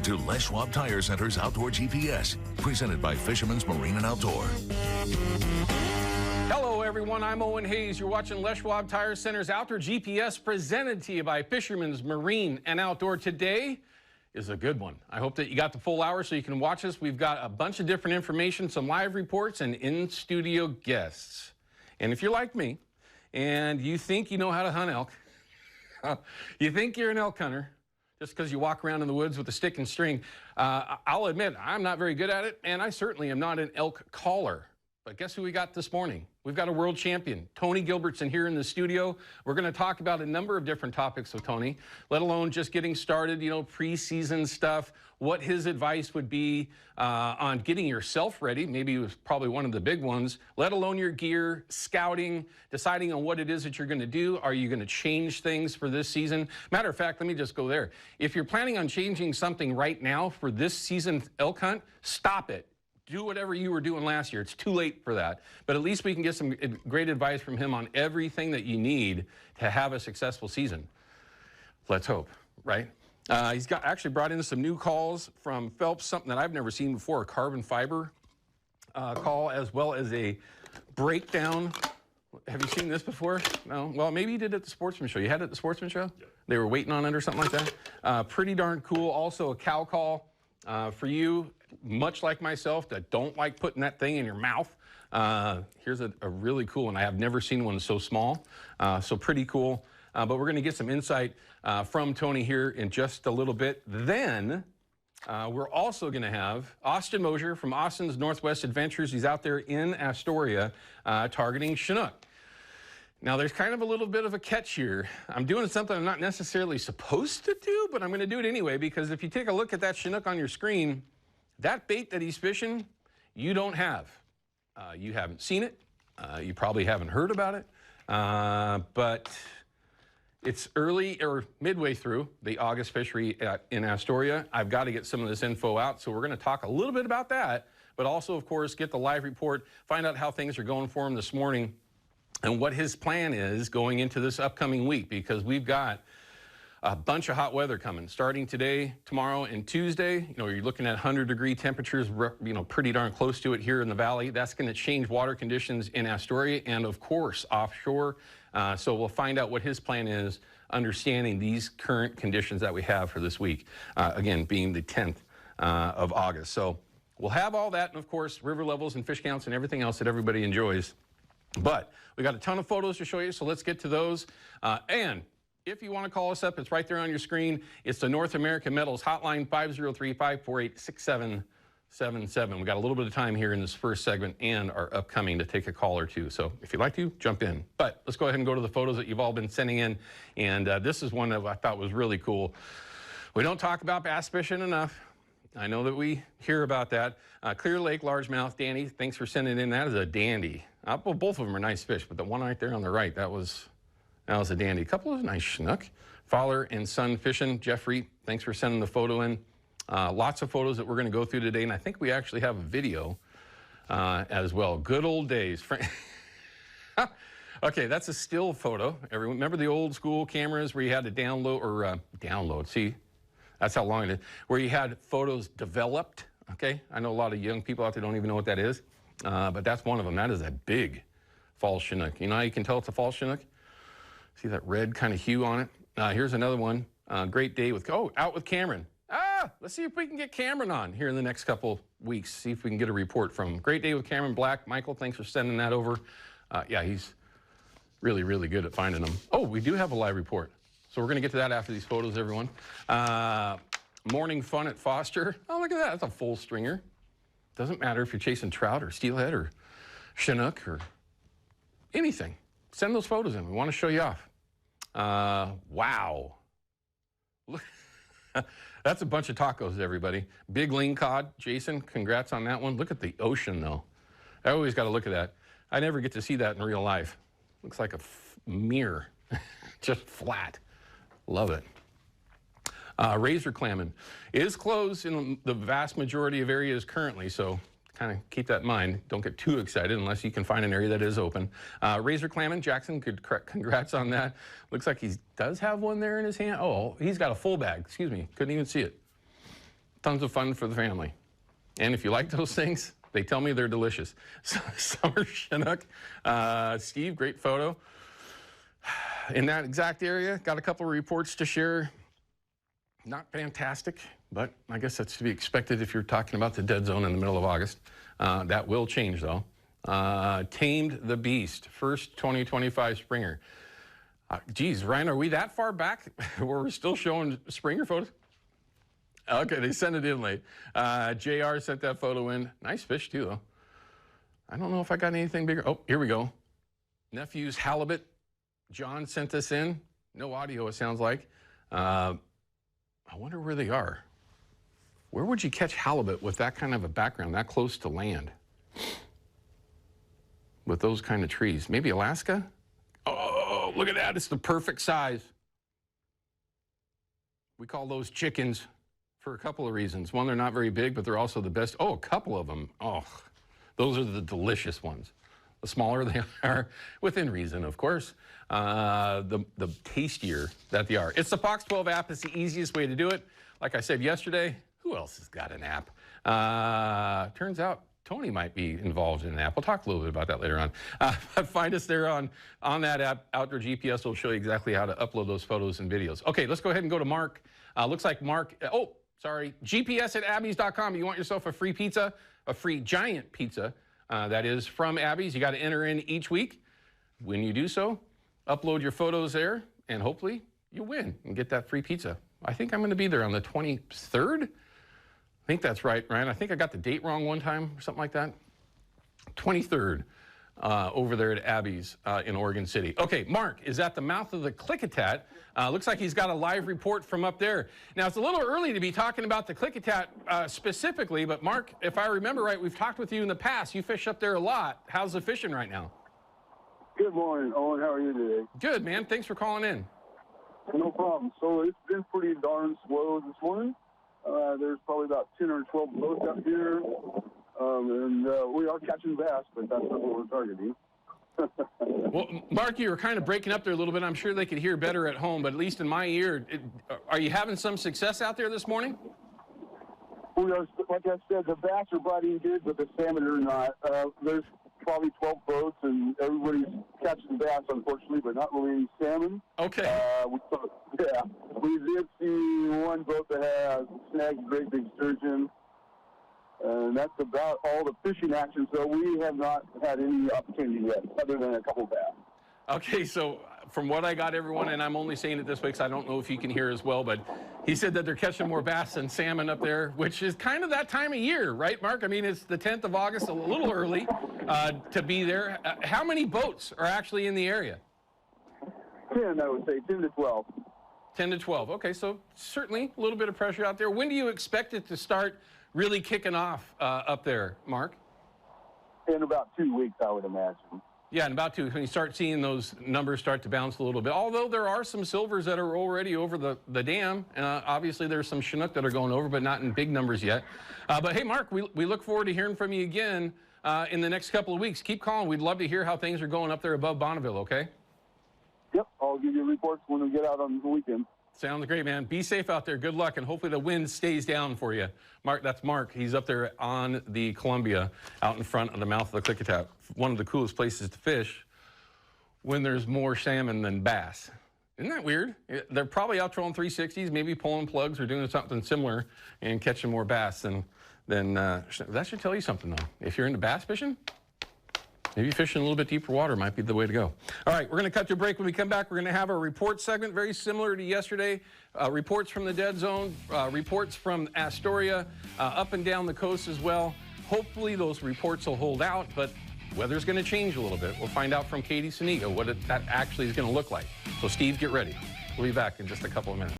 to Les Schwab Tire Center's Outdoor GPS, presented by Fisherman's Marine and Outdoor. Hello, everyone. I'm Owen Hayes. You're watching Les Schwab Tire Center's Outdoor GPS, presented to you by Fisherman's Marine and Outdoor. Today is a good one. I hope that you got the full hour so you can watch us. We've got a bunch of different information, some live reports, and in-studio guests. And if you're like me, and you think you know how to hunt elk, you think you're an elk hunter, just because you walk around in the woods with a stick and string, I'll admit I'm not very good at it, and I certainly am not an elk caller. But guess who we got this morning? We've got a world champion, Tony Gilbertson, here in the studio. We're going to talk about a number of different topics with Tony, let alone just getting started, you know, preseason stuff, what his advice would be on getting yourself ready. Maybe it was probably one of the big ones, let alone your gear, scouting, deciding on what it is that you're going to do. Are you going to change things for this season? Matter of fact, let me just go there. If you're planning on changing something right now for this season elk hunt, stop it. Do whatever you were doing last year. It's too late for that. But at least we can get some great advice from him on everything that you need to have a successful season. Let's hope, right? He's actually brought in some new calls from Phelps, something that I've never seen before, a carbon fiber call, as well as a breakdown. Have you seen this before? No? Well, maybe you did at the Sportsman Show. You had it at the Sportsman Show? Yeah. They were waiting on it or something like that? Pretty darn cool. Also a cow call for you, much like myself, that don't like putting that thing in your mouth. Here's a really cool one. I have never seen one so small, so pretty cool. But we're going to get some insight from Tony here in just a little bit. Then we're also going to have Austin Mosier from Austin's Northwest Adventures. He's out there in Astoria targeting Chinook. Now, there's kind of a little bit of a catch here. I'm doing something I'm not necessarily supposed to do, but I'm going to do it anyway, because if you take a look at that Chinook on your screen, that bait that he's fishing, you don't have. You haven't seen it. You probably haven't heard about it. But it's early or midway through the August fishery in Astoria. I've got to get some of this info out, so we're going to talk a little bit about that, but also, of course, get the live report, find out how things are going for him this morning, and what his plan is going into this upcoming week, because we've got a bunch of hot weather coming starting today, tomorrow, and Tuesday. You know, you're looking at 100-degree temperatures, you know, pretty darn close to it here in the valley. That's going to change water conditions in Astoria and, of course, offshore. So we'll find out what his plan is, understanding these current conditions that we have for this week, again, being the 10th of August. So we'll have all that, and, of course, river levels and fish counts and everything else that everybody enjoys. But we got a ton of photos to show you, so let's get to those. And if you want to call us up, it's right there on your screen. It's the North American Metals hotline, 503-548-6777. We got a little bit of time here in this first segment and our upcoming to take a call or two. So if you'd like to, jump in. But let's go ahead and go to the photos that you've all been sending in. And this is one that I thought was really cool. We don't talk about bass fishing enough. I know that we hear about that. Clear Lake largemouth, Danny, thanks for sending in. That is a dandy. Well, both of them are nice fish, but the one right there on the right, that was a dandy. A couple of nice Chinook. Fowler and Son fishing. Jeffrey, thanks for sending the photo in. Lots of photos that we're going to go through today, and I think we actually have a video as well. Good old days. Okay, that's a still photo. Everyone, remember the old school cameras where you had to download, see? That's how long it is. Where you had photos developed, okay? I know a lot of young people out there don't even know what that is, but that's one of them. That is a big fall Chinook. You know how you can tell it's a fall Chinook? See that red kind of hue on it? Here's another one. Great day with, out with Cameron. Let's see if we can get Cameron on here in the next couple weeks, see if we can get a report from him. Great day with Cameron Black. Michael, thanks for sending that over. Yeah, he's really, really good at finding them. Oh, we do have a live report. So we're going to get to that after these photos, everyone. Morning fun at Foster. Oh, look at that. That's a full stringer. Doesn't matter if you're chasing trout or steelhead or Chinook or anything. Send those photos in. We want to show you off. Wow. Look, that's a bunch of tacos, everybody. Big lean cod. Jason, congrats on that one. Look at the ocean, though. I always got to look at that. I never get to see that in real life. Looks like a mirror, just flat. Love it. Razor clamming is closed in the vast majority of areas currently, so kind of keep that in mind. Don't get too excited unless you can find an area that is open. Razor clamming, Jackson, congrats on that. Looks like he does have one there in his hand. Oh, he's got a full bag. Excuse me, couldn't even see it. Tons of fun for the family. And if you like those things, they tell me they're delicious. Summer Chinook. Steve, great photo. In that exact area, got a couple of reports to share. Not fantastic, but I guess that's to be expected if you're talking about the dead zone in the middle of August. That will change, though. Tamed the Beast, first 2025 Springer. Geez, Ryan, are we that far back where we're still showing Springer photos? Okay, they sent it in late. JR sent that photo in. Nice fish, too, though. I don't know if I got anything bigger. Oh, here we go. Nephew's halibut. John sent this in. No audio, it sounds like. I wonder where they are. Where would you catch halibut with that kind of a background, that close to land? With those kind of trees. Maybe Alaska? Oh, look at that. It's the perfect size. We call those chickens for a couple of reasons. One, they're not very big, but they're also the best. Oh, a couple of them. Oh, those are the delicious ones. The smaller they are, within reason, of course, the tastier that they are. It's the Fox 12 app. It's the easiest way to do it. Like I said yesterday, who else has got an app? Turns out Tony might be involved in an app. We'll talk a little bit about that later on. But find us there on that app. Outdoor GPS will show you exactly how to upload those photos and videos. Okay, let's go ahead and go to Mark. Looks like Mark, GPS@abbeys.com. You want yourself a free pizza, a free giant pizza. That is from Abbeys. You got to enter in each week. When you do so, upload your photos there, and hopefully you win and get that free pizza. I think I'm going to be there on the 23rd. I think that's right, Ryan. I think I got the date wrong one time or something like that. 23rd over there at Abbeys in Oregon City. Okay, Mark is at the mouth of the Klickitat. Looks like he's got a live report from up there. Now, it's a little early to be talking about the Klickitat specifically, but Mark, if I remember right, we've talked with you in the past. You fish up there a lot. How's the fishing right now? Good morning, Owen. How are you today? Good, man. Thanks for calling in. No problem. So it's been pretty darn slow this morning. There's probably about 10 or 12 boats up here, and we are catching bass, but that's not what we're targeting. Well, Mark, you were kind of breaking up there a little bit. I'm sure they could hear better at home, but at least in my ear, are you having some success out there this morning? We are, like I said, the bass are biting good, but the salmon are not. There's probably 12 boats, and everybody's catching bass, unfortunately, but not really any salmon. Okay. We did see one boat that has snagged a great big sturgeon, and that's about all the fishing action. So we have not had any opportunity yet, other than a couple bass. Okay, so from what I got, everyone, and I'm only saying it this way because I don't know if you can hear as well, but he said that they're catching more bass than salmon up there, which is kind of that time of year, right, Mark? I mean, it's the 10th of August, a little early to be there. How many boats are actually in the area? 10, I would say, 10 to 12. 10 to 12. Okay, so certainly a little bit of pressure out there. When do you expect it to start really kicking off up there, Mark? In about 2 weeks, I would imagine. Yeah, in about 2 weeks, when you start seeing those numbers start to bounce a little bit. Although there are some silvers that are already over the dam. Obviously, there's some Chinook that are going over, but not in big numbers yet. But hey, Mark, we look forward to hearing from you again in the next couple of weeks. Keep calling. We'd love to hear how things are going up there above Bonneville, okay? Yep, I'll give you reports when we get out on the weekend. Sounds great, man. Be safe out there. Good luck, and hopefully the wind stays down for you. Mark, that's Mark. He's up there on the Columbia, out in front of the mouth of the Klickitat. One of the coolest places to fish when there's more salmon than bass. Isn't that weird? They're probably out trolling 360s, maybe pulling plugs or doing something similar and catching more bass than that should tell you something, though. If you're into bass fishing, maybe fishing a little bit deeper water might be the way to go. All right, we're going to cut to a break. When we come back, we're going to have a report segment very similar to yesterday. Reports from the dead zone, reports from Astoria, up and down the coast as well. Hopefully those reports will hold out, but weather's going to change a little bit. We'll find out from Katie Saniga what that actually is going to look like. So, Steve, get ready. We'll be back in just a couple of minutes.